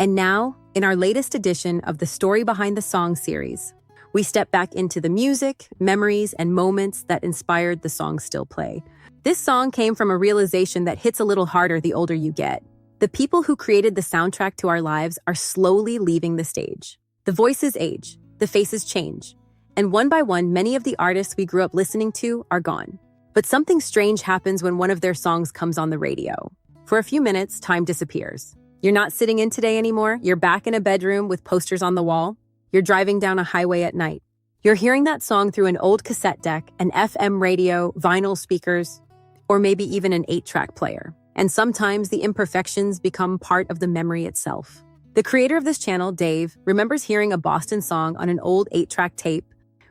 And now, in our latest edition of the Story Behind the Song series, we step back into the music, memories, and moments that inspired the song Still Play. This song came from a realization that hits a little harder the older you get. The people who created the soundtrack to our lives are slowly leaving the stage. The voices age, the faces change, and one by one, many of the artists we grew up listening to are gone. But something strange happens when one of their songs comes on the radio. For a few minutes, time disappears. You're not sitting in today anymore. You're back in a bedroom with posters on the wall. You're driving down a highway at night. You're hearing that song through an old cassette deck, an FM radio, vinyl speakers, or maybe even an 8-track player. And sometimes the imperfections become part of the memory itself. The creator of this channel, Dave, remembers hearing a Boston song on an old 8-track tape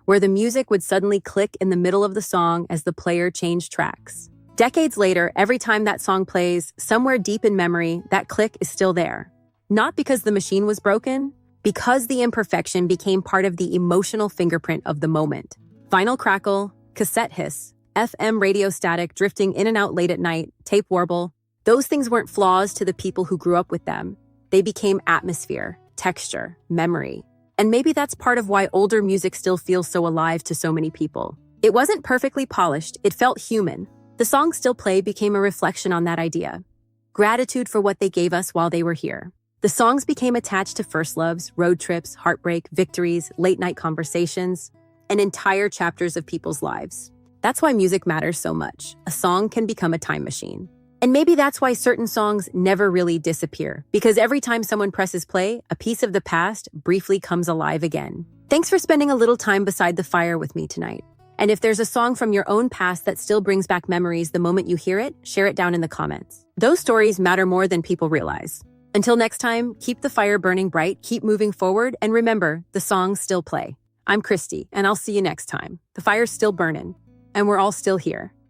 where the music would suddenly click in the middle of the song as the player changed tracks. Decades later, every time that song plays, somewhere deep in memory, that click is still there. Not because the machine was broken, because the imperfection became part of the emotional fingerprint of the moment. Vinyl crackle, cassette hiss, FM radio static drifting in and out late at night, tape warble. Those things weren't flaws to the people who grew up with them. They became atmosphere, texture, memory. And maybe that's part of why older music still feels so alive to so many people. It wasn't perfectly polished, it felt human. The song Still Play became a reflection on that idea. Gratitude for what they gave us while they were here. The songs became attached to first loves, road trips, heartbreak, victories, late-night conversations, and entire chapters of people's lives. That's why music matters so much. A song can become a time machine. And maybe that's why certain songs never really disappear, because every time someone presses play, a piece of the past briefly comes alive again. Thanks for spending a little time beside the fire with me tonight. And if there's a song from your own past that still brings back memories the moment you hear it, share it down in the comments. Those stories matter more than people realize. Until next time, keep the fire burning bright, keep moving forward, and remember, the songs still play. I'm Christy, and I'll see you next time. The fire's still burning, and we're all still here.